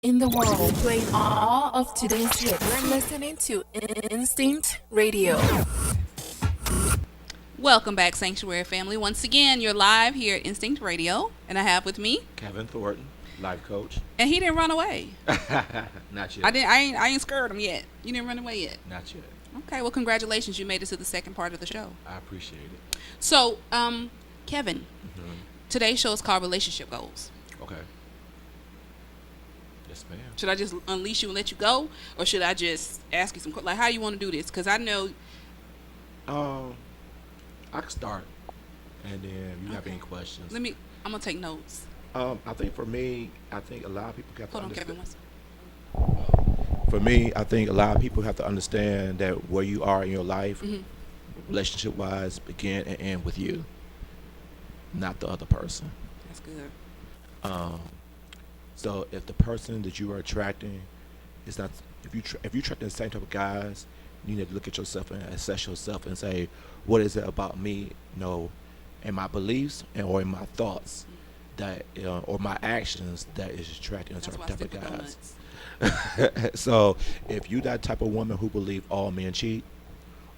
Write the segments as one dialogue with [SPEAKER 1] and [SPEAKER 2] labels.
[SPEAKER 1] in the world, playing all of today's hits. You're listening to Instinct Radio.
[SPEAKER 2] Welcome back, Sanctuary family. Once again, you're live here at Instinct Radio, and I have with me
[SPEAKER 3] Kevin Thornton, Life Coach.
[SPEAKER 2] And he didn't run away.
[SPEAKER 3] Not yet.
[SPEAKER 2] I ain't scared him yet. You didn't run away yet.
[SPEAKER 3] Not yet.
[SPEAKER 2] Okay, well, congratulations. You made it to the second part of the show.
[SPEAKER 3] I appreciate it.
[SPEAKER 2] So, Kevin, today's show is called Relationship Goals.
[SPEAKER 3] Okay. Yes, ma'am.
[SPEAKER 2] Should I just unleash you and let you go, or should I just ask you some like how you want to do this? Because I know.
[SPEAKER 3] I can start, and then if you have any questions.
[SPEAKER 2] I'm gonna take notes.
[SPEAKER 3] I think for me, I think a lot of people have to understand.
[SPEAKER 2] Hold on, Kevin.
[SPEAKER 3] For me, I think a lot of people have to understand that where you are in your life, relationship-wise, begin and end with you, not the other person.
[SPEAKER 2] That's good.
[SPEAKER 3] So if the person that you are attracting is not, if you're attracting the same type of guys, you need to look at yourself and assess yourself and say, what is it about me, and my beliefs or in my thoughts that, or my actions that is attracting a certain type of guys. So if you that type of woman who believe all men cheat,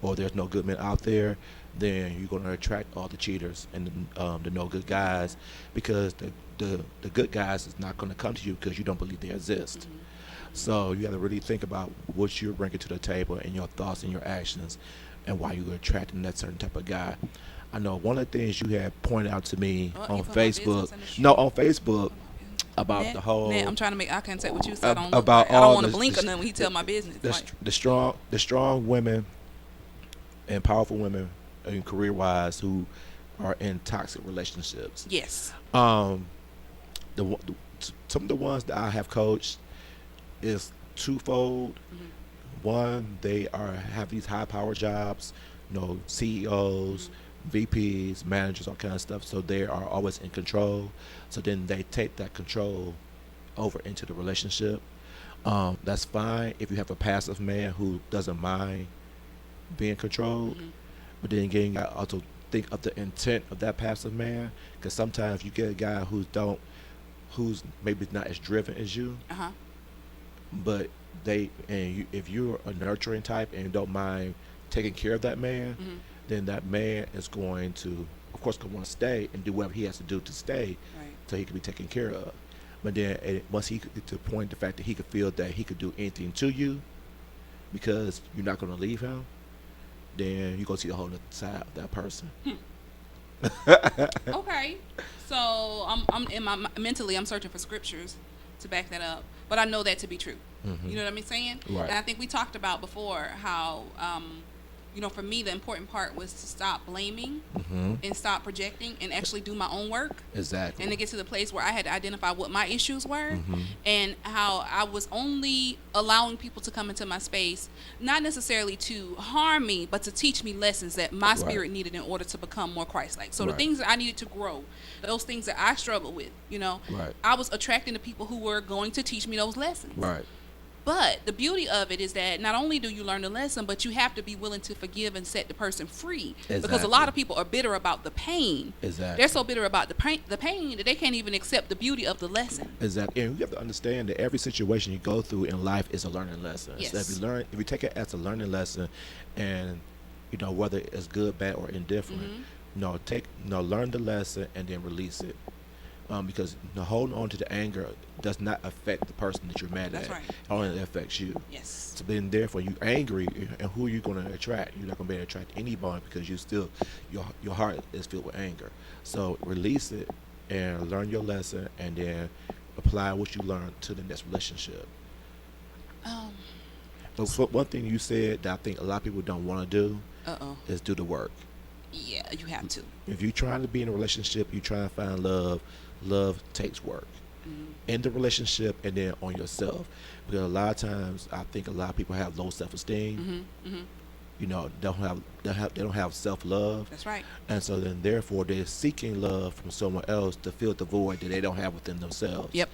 [SPEAKER 3] or there's no good men out there, then you're going to attract all the cheaters and the no good guys, because the good guys is not going to come to you because you don't believe they exist. So you got to really think about what you're bringing to the table and your thoughts and your actions and why you're attracting that certain type of guy. I know one of the things you had pointed out to me on Facebook. No, on Facebook. About the whole.
[SPEAKER 2] I'm trying to make eye contact with you, so I don't want to blink or nothing when he tell my business.
[SPEAKER 3] The strong women and powerful women, and career-wise, who are in toxic relationships.
[SPEAKER 2] Yes.
[SPEAKER 3] Some of the ones that I have coached is twofold. One, they have these high-power jobs, CEOs. VPs, managers, all kind of stuff. So they are always in control. So then they take that control over into the relationship. That's fine if you have a passive man who doesn't mind being controlled. But then again, you got to also think of the intent of that passive man, because sometimes you get a guy who's maybe not as driven as you. But if you're a nurturing type and don't mind taking care of that man, then that man is going to, of course, want to stay and do whatever he has to do to stay, so he can be taken care of. But then once he get to the point, the fact that he could feel that he could do anything to you because you're not going to leave him, then you're going to see the whole other side of that person.
[SPEAKER 2] Okay, so mentally I'm searching for scriptures to back that up, but I know that to be true. You know what I'm saying?
[SPEAKER 3] Right.
[SPEAKER 2] And I think we talked about before how for me, the important part was to stop blaming and stop projecting and actually do my own work.
[SPEAKER 3] Exactly.
[SPEAKER 2] And to get to the place where I had to identify what my issues were and how I was only allowing people to come into my space, not necessarily to harm me, but to teach me lessons that my spirit needed in order to become more Christ-like. So the things that I needed to grow, those things that I struggled with, I was attracting the people who were going to teach me those lessons.
[SPEAKER 3] Right.
[SPEAKER 2] But the beauty of it is that not only do you learn the lesson, but you have to be willing to forgive and set the person free. Exactly. Because a lot of people are bitter about the pain.
[SPEAKER 3] Exactly.
[SPEAKER 2] They're so bitter about the pain that they can't even accept the beauty of the lesson.
[SPEAKER 3] Exactly. And you have to understand that every situation you go through in life is a learning lesson.
[SPEAKER 2] Yes.
[SPEAKER 3] So if you take it as a learning lesson, and whether it's good, bad, or indifferent, learn the lesson and then release it. Because holding on to the anger does not affect the person that you're mad at.
[SPEAKER 2] Right.
[SPEAKER 3] It only affects you.
[SPEAKER 2] Yes.
[SPEAKER 3] So then, therefore, you're angry, and who are you going to attract? You're not going to be able to attract anybody because you still, your heart is filled with anger. So release it and learn your lesson, and then apply what you learned to the next relationship. But one thing you said that I think a lot of people don't want to do is do the work.
[SPEAKER 2] Yeah, you have to.
[SPEAKER 3] If you're trying to be in a relationship, you're trying to find love. Love takes work in the relationship and then on yourself, because a lot of times I think a lot of people have low self-esteem. They don't have self-love.
[SPEAKER 2] That's right.
[SPEAKER 3] And so then therefore they're seeking love from someone else to fill the void that they don't have within themselves.
[SPEAKER 2] Yep.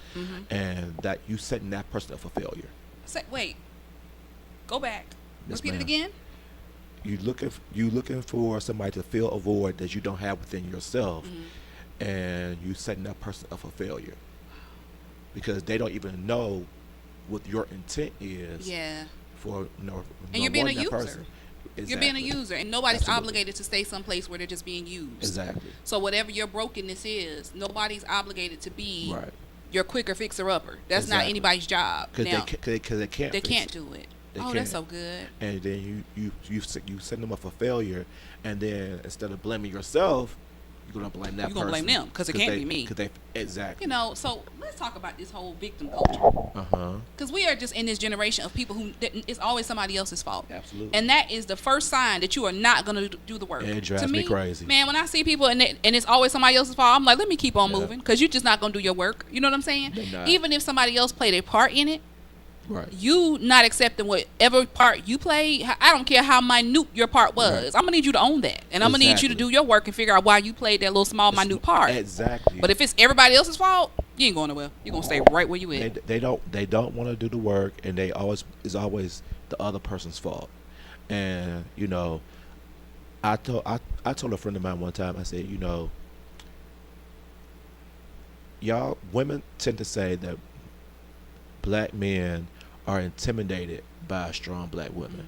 [SPEAKER 3] And that you setting that person up for failure.
[SPEAKER 2] Wait, go back.
[SPEAKER 3] Yes,
[SPEAKER 2] Repeat
[SPEAKER 3] ma'am.
[SPEAKER 2] it again.
[SPEAKER 3] You looking for somebody to fill a void that you don't have within yourself. And you setting that person up for failure because they don't even know what your intent is.
[SPEAKER 2] Yeah.
[SPEAKER 3] For
[SPEAKER 2] And you're being
[SPEAKER 3] more
[SPEAKER 2] a
[SPEAKER 3] than that
[SPEAKER 2] user.
[SPEAKER 3] person.
[SPEAKER 2] You're being a
[SPEAKER 3] Exactly.
[SPEAKER 2] user, and nobody's
[SPEAKER 3] Absolutely.
[SPEAKER 2] obligated to stay someplace where they're just being used.
[SPEAKER 3] Exactly.
[SPEAKER 2] So whatever your brokenness is, nobody's obligated to be
[SPEAKER 3] Right.
[SPEAKER 2] your quicker fixer upper. That's not
[SPEAKER 3] Exactly.
[SPEAKER 2] anybody's job.
[SPEAKER 3] Because
[SPEAKER 2] Now,
[SPEAKER 3] they can't.
[SPEAKER 2] they
[SPEAKER 3] fix
[SPEAKER 2] can't
[SPEAKER 3] it.
[SPEAKER 2] do it.
[SPEAKER 3] They
[SPEAKER 2] Oh,
[SPEAKER 3] can't.
[SPEAKER 2] that's so good.
[SPEAKER 3] And then you send them up for failure, and then instead of blaming yourself, you're gonna blame that
[SPEAKER 2] You're
[SPEAKER 3] person.
[SPEAKER 2] gonna blame them, 'cause it can't
[SPEAKER 3] they,
[SPEAKER 2] be me.
[SPEAKER 3] Because they exactly.
[SPEAKER 2] You know, so let's talk about this whole victim culture. Because we are just in this generation of people who it's always somebody else's fault.
[SPEAKER 3] Absolutely.
[SPEAKER 2] And that is the first sign that you are not going to do the work.
[SPEAKER 3] It drives
[SPEAKER 2] to
[SPEAKER 3] me crazy.
[SPEAKER 2] Man, when I see people and it's always somebody else's fault, I'm like, let me keep on
[SPEAKER 3] Yeah.
[SPEAKER 2] moving, because you're just not going to do your work. You know what I'm saying?
[SPEAKER 3] They're not.
[SPEAKER 2] Even if somebody else played a part in it,
[SPEAKER 3] Right.
[SPEAKER 2] you not accepting whatever part you played. I don't care how minute your part was.
[SPEAKER 3] Right.
[SPEAKER 2] I'm going to need you to own that. And I'm going to need you to
[SPEAKER 3] Exactly.
[SPEAKER 2] do your work and figure out why you played that little small, minute part.
[SPEAKER 3] Exactly.
[SPEAKER 2] But if it's everybody else's fault, you ain't going nowhere. You're going to stay right where you at.
[SPEAKER 3] they don't want to do the work, and it's always the other person's fault. And I told a friend of mine one time, I said, y'all women tend to say that black men are intimidated by strong black women,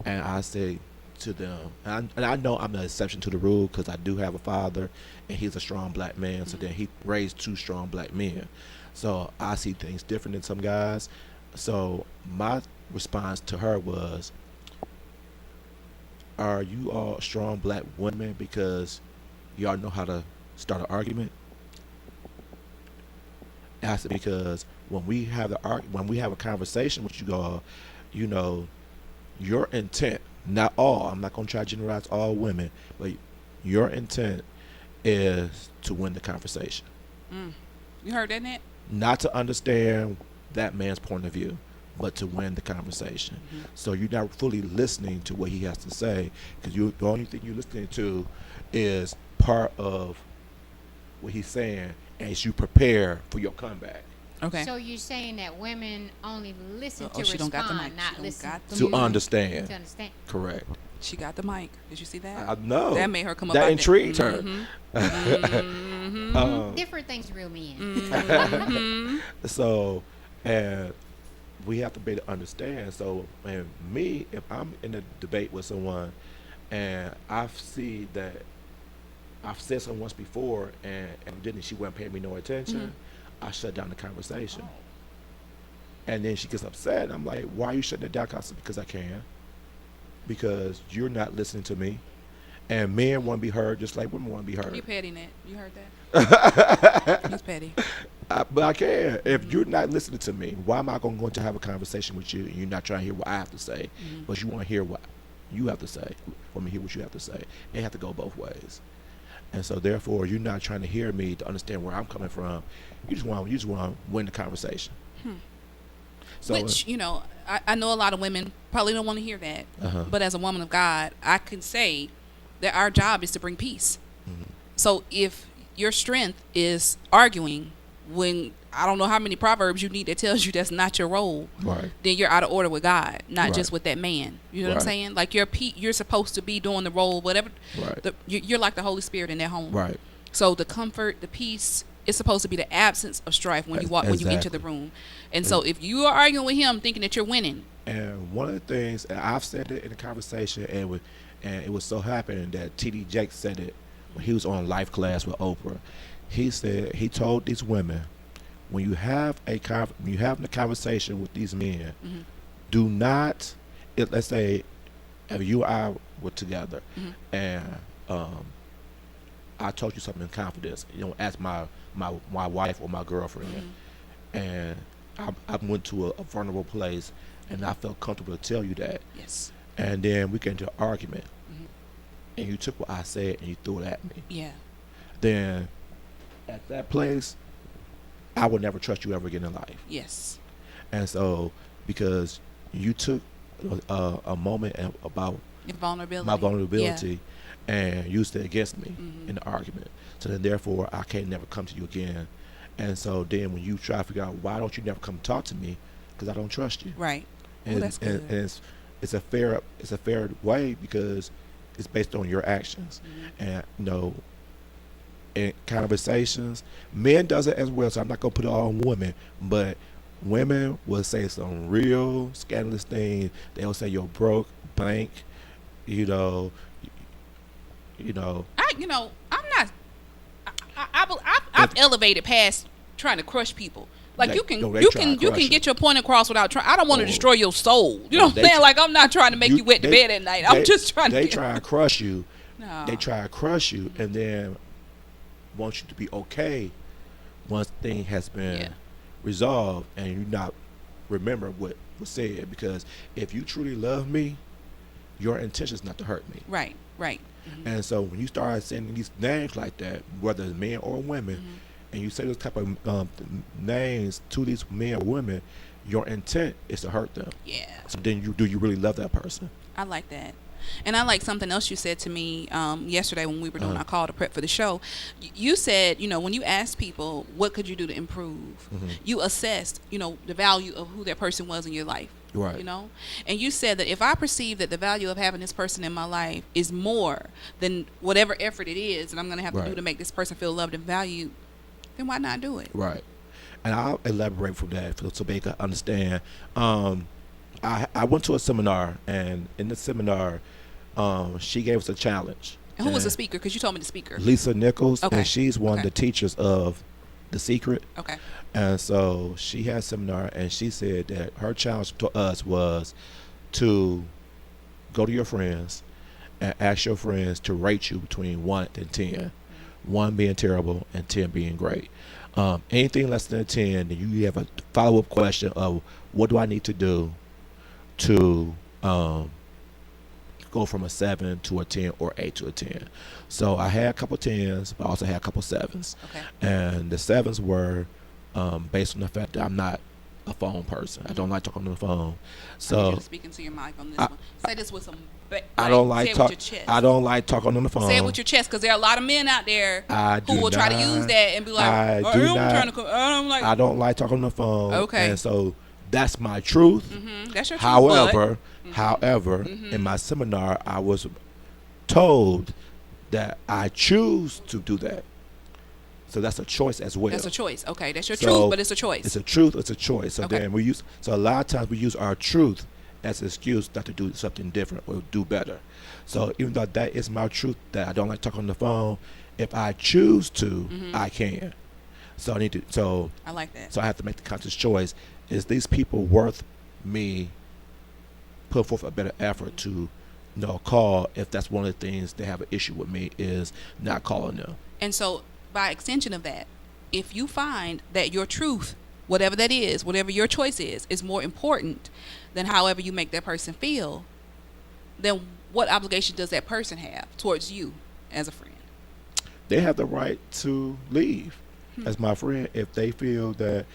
[SPEAKER 3] and I say to them, and I know I'm the exception to the rule, because I do have a father, and he's a strong black man. So then he raised two strong black men, so I see things different than some guys. So my response to her was, are you all strong black women because y'all know how to start an argument? I said, because when we have a conversation with you all, your intent, not all, I'm not going to try to generalize all women, but your intent is to win the conversation.
[SPEAKER 2] You heard that, Nat?
[SPEAKER 3] Not to understand that man's point of view, but to win the conversation. So you're not fully listening to what he has to say, because the only thing you're listening to is part of what he's saying, as you prepare for your comeback.
[SPEAKER 2] Okay.
[SPEAKER 4] So you're saying that women only listen to
[SPEAKER 2] she don't got the mic.
[SPEAKER 4] respond, not
[SPEAKER 2] She don't
[SPEAKER 4] listen
[SPEAKER 2] got the
[SPEAKER 3] To
[SPEAKER 2] mic.
[SPEAKER 3] understand.
[SPEAKER 4] to understand.
[SPEAKER 3] Correct.
[SPEAKER 2] She got the mic. Did you see that?
[SPEAKER 3] I know.
[SPEAKER 2] That made her come up.
[SPEAKER 3] That
[SPEAKER 2] out
[SPEAKER 3] intrigued
[SPEAKER 2] there.
[SPEAKER 3] her.
[SPEAKER 4] Different things to real men.
[SPEAKER 3] So, and we have to be able to understand. So, and me, if I'm in a debate with someone, and I see that I've said something once before, and she wasn't paying me no attention, I shut down the conversation. And then she gets upset. I'm like, why are you shutting it down? I said, because I can. Because you're not listening to me. And men want to be heard just like women want to be heard.
[SPEAKER 2] You petty, Nat. You heard that? He's petty.
[SPEAKER 3] But I can. If you're not listening to me, why am I going to have a conversation with you and you're not trying to hear what I have to say, but you want to hear what you have to say, or me hear what you have to say? It have to go both ways. And so therefore, you're not trying to hear me to understand where I'm coming from. You just want to win the conversation. So,
[SPEAKER 2] Which, I know a lot of women probably don't want to hear that. But as a woman of God, I can say that our job is to bring peace. So if your strength is arguing when I don't know how many proverbs you need that tells you that's not your role,
[SPEAKER 3] right.
[SPEAKER 2] then you're out of order with God, not
[SPEAKER 3] Right.
[SPEAKER 2] just with that man. You know what I'm
[SPEAKER 3] Right.
[SPEAKER 2] saying? Like you're supposed to be doing the role, whatever.
[SPEAKER 3] Right.
[SPEAKER 2] You're like the Holy Spirit in that home.
[SPEAKER 3] Right.
[SPEAKER 2] So the comfort, the peace, is supposed to be the absence of strife when you walk, when you enter the room. And so if you are arguing with him thinking that you're winning.
[SPEAKER 3] And one of the things, and I've said it in the conversation, and it was so happening that T.D. Jakes said it when he was on Life Class with Oprah. He said, he told these women, when you have a conversation with these men, do not, let's say, if you and I were together, and I told you something in confidence, you don't ask my wife or my girlfriend, and I went to a vulnerable place, and I felt comfortable to tell you that.
[SPEAKER 2] Yes.
[SPEAKER 3] And then we get into an argument, and you took what I said and you threw it at me.
[SPEAKER 2] Yeah.
[SPEAKER 3] Then, at that place, I would never trust you ever again in life.
[SPEAKER 2] Yes.
[SPEAKER 3] And so, because you took a moment about
[SPEAKER 2] Your vulnerability.
[SPEAKER 3] my vulnerability and used it against me in the argument. So then, therefore, I can't never come to you again. And so then when you try to figure out, why don't you never come talk to me? Because I don't trust you.
[SPEAKER 2] Right.
[SPEAKER 3] And,
[SPEAKER 2] That's good.
[SPEAKER 3] and it's a fair way, because it's based on your actions. And in conversations, men does it as well, so I'm not going to put it all on women, but women will say some real scandalous things. They'll say you're broke, blank, you know, you know.
[SPEAKER 2] I'm not. I've elevated past trying to crush people. Like
[SPEAKER 3] They-
[SPEAKER 2] you can
[SPEAKER 3] no, they
[SPEAKER 2] you
[SPEAKER 3] try
[SPEAKER 2] can
[SPEAKER 3] to
[SPEAKER 2] you
[SPEAKER 3] crush
[SPEAKER 2] can
[SPEAKER 3] you.
[SPEAKER 2] get your point across without trying. I don't want to
[SPEAKER 3] Oh.
[SPEAKER 2] destroy your soul. You know what
[SPEAKER 3] They
[SPEAKER 2] I'm saying?
[SPEAKER 3] tr-
[SPEAKER 2] Like I'm not trying to make you wet to bed at night. I'm just trying to.
[SPEAKER 3] They try to crush you.
[SPEAKER 2] No.
[SPEAKER 3] They try to crush you, and then want you to be okay once thing has been
[SPEAKER 2] Yeah.
[SPEAKER 3] resolved, and you not remember what was said. Because if you truly love me, your intention is not to hurt me.
[SPEAKER 2] Right.
[SPEAKER 3] And so when you start saying these names like that, whether it's men or women, and you say those type of names to these men or women, your intent is to hurt them.
[SPEAKER 2] Yeah.
[SPEAKER 3] So then do you really love that person?
[SPEAKER 2] I like that. And I like something else you said to me yesterday when we were doing our call to prep for the show. You said, when you asked people, what could you do to improve? You assessed, the value of who that person was in your life.
[SPEAKER 3] Right.
[SPEAKER 2] And you said that if I perceive that the value of having this person in my life is more than whatever effort it is that I'm going to have to do
[SPEAKER 3] Right.
[SPEAKER 2] to make this person feel loved and valued, then why not do it?
[SPEAKER 3] Right. And I'll elaborate from that so they can understand. I went to a seminar, and in the seminar, she gave us a challenge.
[SPEAKER 2] And who was the speaker? Because you told me the speaker.
[SPEAKER 3] Lisa Nichols,
[SPEAKER 2] Okay.
[SPEAKER 3] and she's one of
[SPEAKER 2] Okay.
[SPEAKER 3] the teachers of The Secret.
[SPEAKER 2] Okay.
[SPEAKER 3] And so she had a seminar, and she said that her challenge to us was to go to your friends and ask your friends to rate you between 1 and 10. 1 being terrible and 10 being great. Anything less than a 10, then you have a follow-up question of what do I need to do to go from a 7 to a 10 or 8 to a 10. So I had a couple 10s, but I also had a couple 7s.
[SPEAKER 2] Okay.
[SPEAKER 3] And the 7s were based on the fact that I'm not a phone person. I don't like talking on the phone.
[SPEAKER 2] I need
[SPEAKER 3] So
[SPEAKER 2] you to speak into your mic on this
[SPEAKER 3] I-
[SPEAKER 2] one. Say this with some.
[SPEAKER 3] I don't
[SPEAKER 2] say
[SPEAKER 3] like
[SPEAKER 2] it with
[SPEAKER 3] talk.
[SPEAKER 2] your chest.
[SPEAKER 3] I don't like talking on the phone.
[SPEAKER 2] Say it with your chest, because there are a lot of men out there
[SPEAKER 3] I
[SPEAKER 2] who
[SPEAKER 3] do
[SPEAKER 2] will try to use
[SPEAKER 3] not-
[SPEAKER 2] that and be like,
[SPEAKER 3] I
[SPEAKER 2] "Oh,
[SPEAKER 3] do
[SPEAKER 2] I'm
[SPEAKER 3] not-
[SPEAKER 2] trying to." I'm like,
[SPEAKER 3] I don't like talking on the phone.
[SPEAKER 2] Okay.
[SPEAKER 3] And so that's my truth.
[SPEAKER 2] that's your truth,
[SPEAKER 3] However, in my seminar, I was told that I choose to do that. So that's a choice as well.
[SPEAKER 2] that's a choice. Okay, that's your
[SPEAKER 3] So
[SPEAKER 2] truth, but it's a choice.
[SPEAKER 3] It's a truth. It's a choice. So
[SPEAKER 2] Okay.
[SPEAKER 3] then so a lot of times we use our truth as an excuse not to do something different or do better. So even though that is my truth, that I don't like talking on the phone, if I choose to, I can. So I need to. So
[SPEAKER 2] I like that.
[SPEAKER 3] so I have to make the conscious choice. Is these people worth me put forth a better effort to, call if that's one of the things they have an issue with me is not calling them.
[SPEAKER 2] And so, by extension of that, if you find that your truth, whatever that is, whatever your choice is more important than however you make that person feel, then what obligation does that person have towards you as a friend?
[SPEAKER 3] They have the right to leave as my friend if they feel that,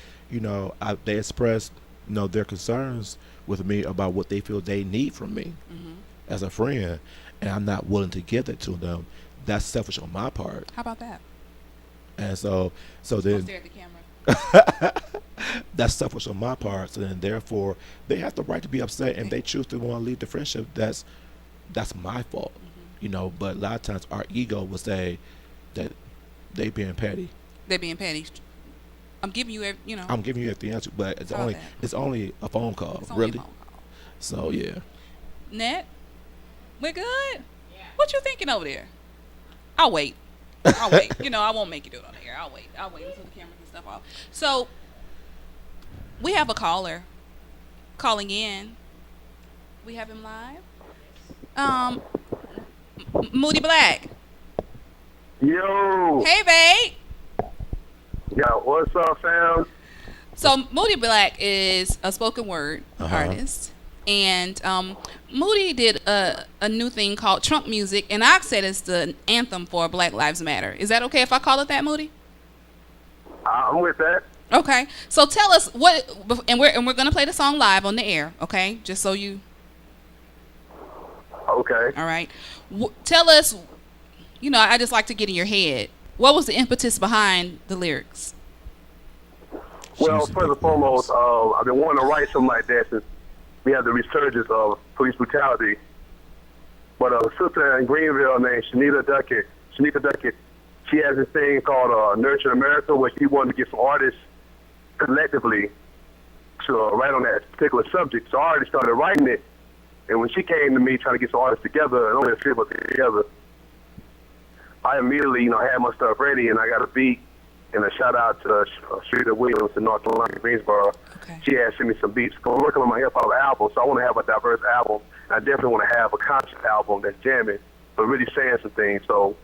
[SPEAKER 3] they express, their concerns with me about what they feel they need from me as a friend, and I'm not willing to give that to them. That's selfish on my part.
[SPEAKER 2] How about that?
[SPEAKER 3] And so
[SPEAKER 2] Don't
[SPEAKER 3] then
[SPEAKER 2] stare at the camera.
[SPEAKER 3] that's selfish on my part. So then therefore they have the right to be upset, and they choose to want to leave the friendship. That's my fault, But a lot of times our ego will say that they being petty.
[SPEAKER 2] They're being petty. I'm giving you,
[SPEAKER 3] I'm giving you the answer, but
[SPEAKER 2] How about that?
[SPEAKER 3] it's only a phone call,
[SPEAKER 2] it's only a
[SPEAKER 3] really.
[SPEAKER 2] phone call.
[SPEAKER 3] So yeah,
[SPEAKER 2] Net, we're good? Yeah. What you thinking over there? I'll wait. I won't make you do it on the air. I'll wait until the cameras and stuff off. So, we have a caller calling in. We have him live. Moody Black.
[SPEAKER 5] Yo.
[SPEAKER 2] Hey, babe.
[SPEAKER 5] Yeah, what's up, fam?
[SPEAKER 2] So, Moody Black is a spoken word artist. And Moody did a new thing called Trunk Music, and I said it's the anthem for Black Lives Matter. Is that okay if I call it that, Moody?
[SPEAKER 5] I'm with that.
[SPEAKER 2] Okay. So tell us and we're gonna play the song live on the air. Okay, just so you.
[SPEAKER 5] Okay.
[SPEAKER 2] All right. Tell us. I just like to get in your head. What was the impetus behind the lyrics?
[SPEAKER 5] Well,
[SPEAKER 3] She's a
[SPEAKER 5] first and
[SPEAKER 3] big
[SPEAKER 5] foremost,
[SPEAKER 3] voice.
[SPEAKER 5] I've been wanting to write something like that since we have the resurgence of police brutality. But a sister in Greenville named Shanita Duckett, she has this thing called Nurture America, where she wanted to get some artists collectively to write on that particular subject. So I already started writing it. And when she came to me trying to get some artists together, and only a few of us together, I immediately, had my stuff ready, and I got a beat. And a shout out to Shrita Williams in North Carolina, Greensboro.
[SPEAKER 2] Okay.
[SPEAKER 5] She had sent me some beats. I'm working on my hip hop album, so I want to have a diverse album. And I definitely want to have a concept album that's jamming, but really saying some things. So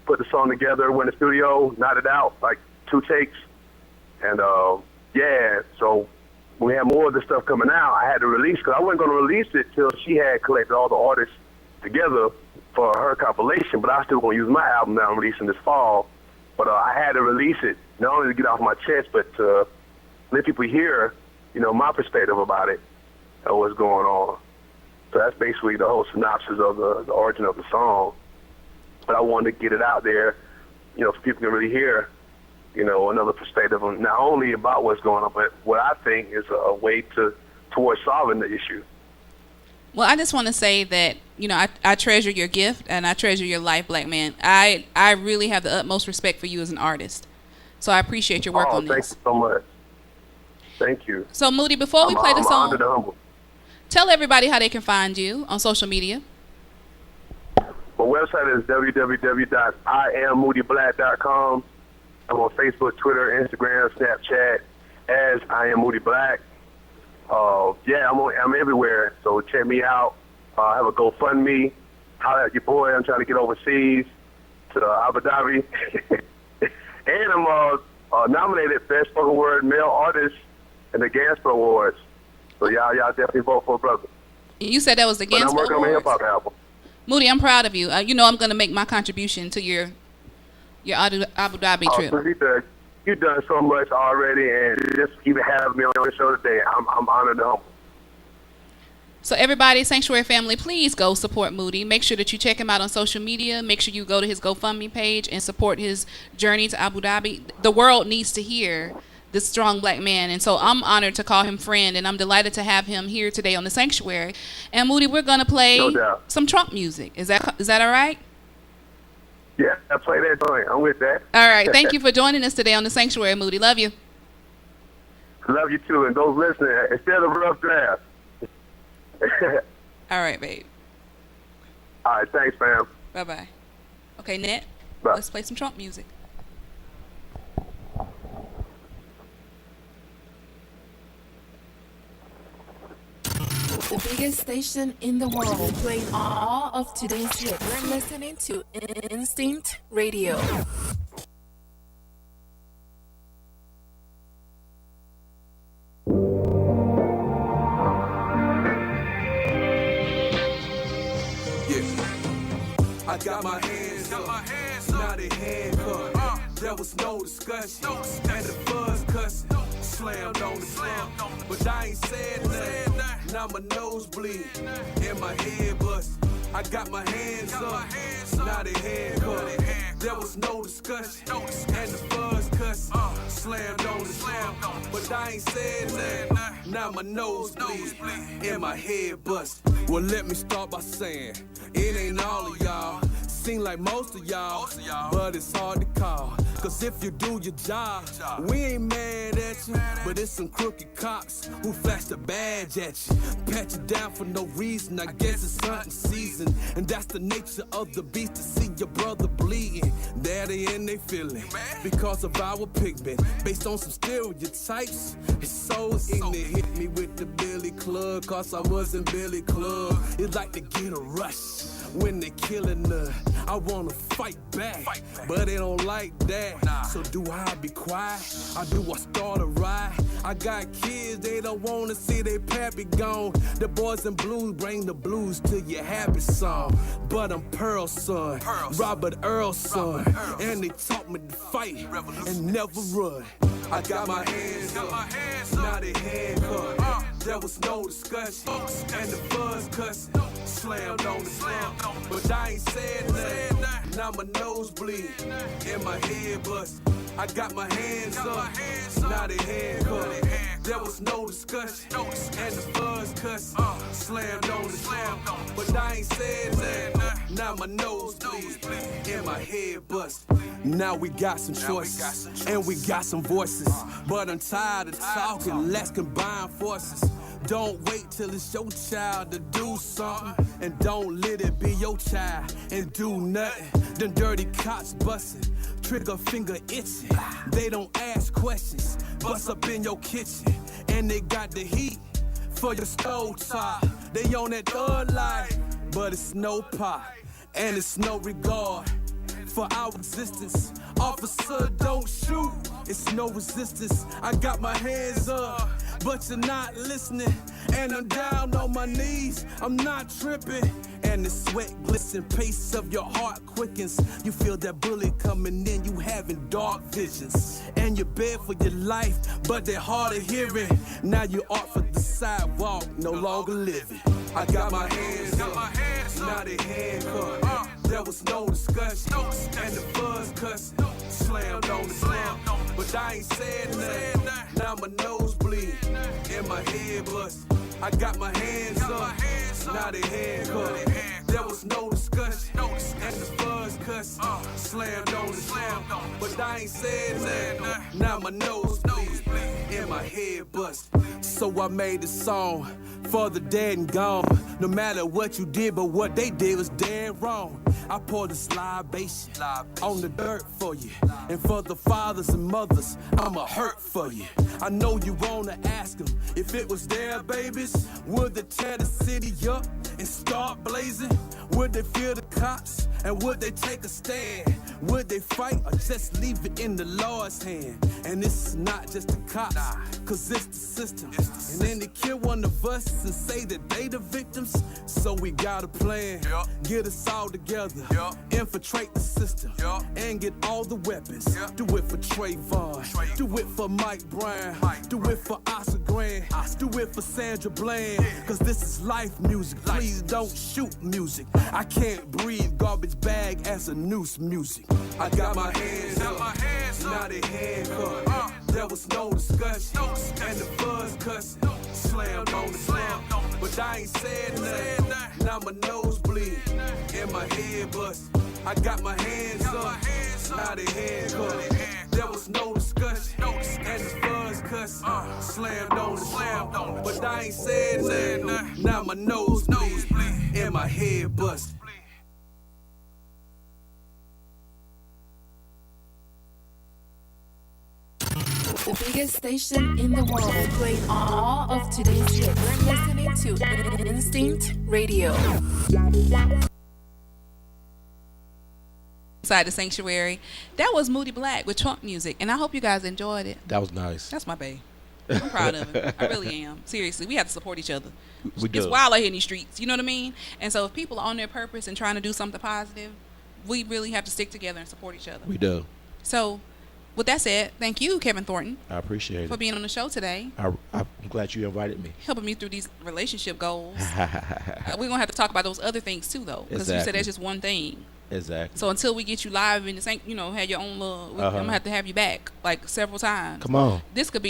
[SPEAKER 5] put the song together, went in the studio, knocked it out, like 2 takes. And so when we had more of the stuff coming out, I had to release, because I wasn't going to release it till she had collected all the artists together for her compilation, but I still going to use my album that I'm releasing this fall. But I had to release it, not only to get off my chest, but to let people hear, my perspective about it and what's going on. So that's basically the whole synopsis of the origin of the song. But I wanted to get it out there, so people can really hear, another perspective on not only about what's going on, but what I think is a way towards solving the issue.
[SPEAKER 2] Well, I just want to say that, I treasure your gift, and I treasure your life, black man. I really have the utmost respect for you as an artist. So I appreciate your work on this.
[SPEAKER 5] Thank you so much. Thank you.
[SPEAKER 2] So, Moody, before we play the
[SPEAKER 5] I'm
[SPEAKER 2] song,
[SPEAKER 5] honored and humbled.
[SPEAKER 2] tell everybody how they can find you on social media.
[SPEAKER 5] My website is www.IamMoodyBlack.com. I'm on Facebook, Twitter, Instagram, Snapchat as I Am Moody Black. I'm everywhere, so check me out. I have a GoFundMe. Holler at your boy. I'm trying to get overseas to Abu Dhabi. And I'm nominated Best Spoken Word Male Artist in the Gasper Awards. So y'all definitely vote for a brother.
[SPEAKER 2] You said that was the
[SPEAKER 5] But I'm
[SPEAKER 2] Gansper
[SPEAKER 5] working on my
[SPEAKER 2] Awards.
[SPEAKER 5] hip-hop album.
[SPEAKER 2] Moody, I'm proud of you. I'm going to make my contribution to your Abu Dhabi trip.
[SPEAKER 5] So you've done so much already, and just even having me on your show today, I'm honored and humbled.
[SPEAKER 2] So everybody, Sanctuary family, please go support Moody. Make sure that you check him out on social media. Make sure you go to his GoFundMe page and support his journey to Abu Dhabi. The world needs to hear this strong black man. And so I'm honored to call him friend, and I'm delighted to have him here today on the Sanctuary. And Moody, we're going to play some Trump music. Is that all right?
[SPEAKER 5] Yeah, I play that joint. I'm with that.
[SPEAKER 2] All right. Thank you for joining us today on the Sanctuary, Moody. Love you.
[SPEAKER 5] Love you too. And those listening, instead of rough draft.
[SPEAKER 2] All right, babe.
[SPEAKER 5] All right, thanks, fam.
[SPEAKER 2] Bye-bye. Okay, Net,
[SPEAKER 5] Bye.
[SPEAKER 2] Let's play some Trump music.
[SPEAKER 1] The biggest station in the world, playing all of today's hits. You're listening to Instinct Radio.
[SPEAKER 6] I got my hands up, now they handcuffed. There was no discussion, and the buzz cussing. Slammed on the slam, but I ain't said nothing. Now my nose bleed, and my head bust. I got my hands up, now they handcuffed. There was no discussion, and the buzz cussing. Slammed on the slam, but I ain't said nothing. Now my nose bleed, and my head bust. Well, let me start by saying, it ain't all of y'all. Seem like most of y'all, but it's hard to call. Cause if you do your job, we ain't mad at you. But it's some crooked cops who flash the badge at you. Pat you down for no reason, I guess it's hunting season. And that's the nature of the beast, to see your brother bleeding. There they in they feeling, because of our pigment. Based on some stereotypes, it's so ignorant. Hit me with the Billy Club, cause I wasn't Billy Club. It's like to get a rush when they killing her. I wanna fight back, but they don't like that. So do I be quiet, or do I start a riot? I got kids, they don't wanna see their pappy gone. The boys in blues bring the blues to your happy song. But I'm Pearl's son, Robert Earl's son, and they taught me to fight and never run. I got my hands up, now they handcuffed. There was no discussion, and the buzz cussing. Slammed on the slam, but I ain't said nothing. Now my nose bleed, and my head bust. I got my hands up, now they handcuffed. There was no discussion, and the buzz cussing. Slammed on the slam, but I ain't said nothing. Now my nose bleed, and my head bust. Now we got some choices, and we got some voices. But I'm tired of talking, let's combine forces. Don't wait till it's your child to do something, and don't let it be your child and do nothing. Them dirty cops busting, trigger finger itching. They don't ask questions, bust up in your kitchen, and they got the heat for your stove top. They on that third life, but it's no pop, and it's no regard for our existence. Officer, don't shoot, it's no resistance. I got my hands up, but you're not listening. And I'm down on my knees, I'm not tripping. And the sweat glisten, pace of your heart quickens. You feel that bullet coming in, you having dark visions. And you beg for your life, but they're hard of hearing. Now you off of the sidewalk, no longer living. I got my hands up, now they handcuffed. There was no discussion, and the buzz cussing. Slammed on the slam, but I ain't said nothing. Now my nose bleed, and my head bust. I got my hands up, now they handcuffed. There was no discussion, and the buzz cussing. Slammed on the slam, but I ain't said nothing. Now my nose bleed, and my head bust. So I made a song for the dead and gone. No matter what you did, but what they did was dead wrong. I poured this libation on the dirt for you. And for the fathers and mothers, I'ma hurt for you. I know you wanna ask them if it was their babies, would they tear the city up and start blazing? Would they fear the cops and would they take a stand? Would they fight or just leave it in the Lord's hand? And it's not just the cops, cause it's the system. And then they kill one of us and say that they the victims. So we got a plan, get us all together, infiltrate the system, and get all the weapons. Do it for Trayvon, do it for Mike Brown, do it for Oscar Grant, do it for Sandra Bland. Cause this is life music, please don't shoot music. I can't breathe, garbage bag as a noose music. I got my hands up, now they handcuffed. There was no discussion, and the buzz cussing. Slammed on the slam, but I ain't said nothing. Now my nose bleed, and my head bust. I got my hands up, now they handcuffed. There was no discussion, and the buzz cussing. Slammed on the slam, but I ain't said nothing. Now my nose bleed, and my head bust.
[SPEAKER 1] The biggest station in the world, playing all of today's hits. You're listening to Instinct Radio.
[SPEAKER 2] Inside the Sanctuary. That was Moody Black with Trump music, and I hope you guys enjoyed it.
[SPEAKER 3] That was nice.
[SPEAKER 2] That's my bae. I'm proud of him. I really am. Seriously, we have to support each other.
[SPEAKER 3] We do.
[SPEAKER 2] It's wild out here in these streets. You know what I mean? And so if people are on their purpose and trying to do something positive, we really have to stick together and support each other.
[SPEAKER 3] We do.
[SPEAKER 2] So with that said, thank you, Kevin Thornton.
[SPEAKER 3] I appreciate
[SPEAKER 2] for
[SPEAKER 3] it.
[SPEAKER 2] being on the show today.
[SPEAKER 3] I'm glad you invited me.
[SPEAKER 2] Helping me through these relationship goals. We're going to have to talk about those other things too, though. Because you said that's just one thing.
[SPEAKER 3] Exactly.
[SPEAKER 2] So until we get you live in the same, have your own little, I'm going to have to have you back like several times.
[SPEAKER 3] Come on.
[SPEAKER 2] This could be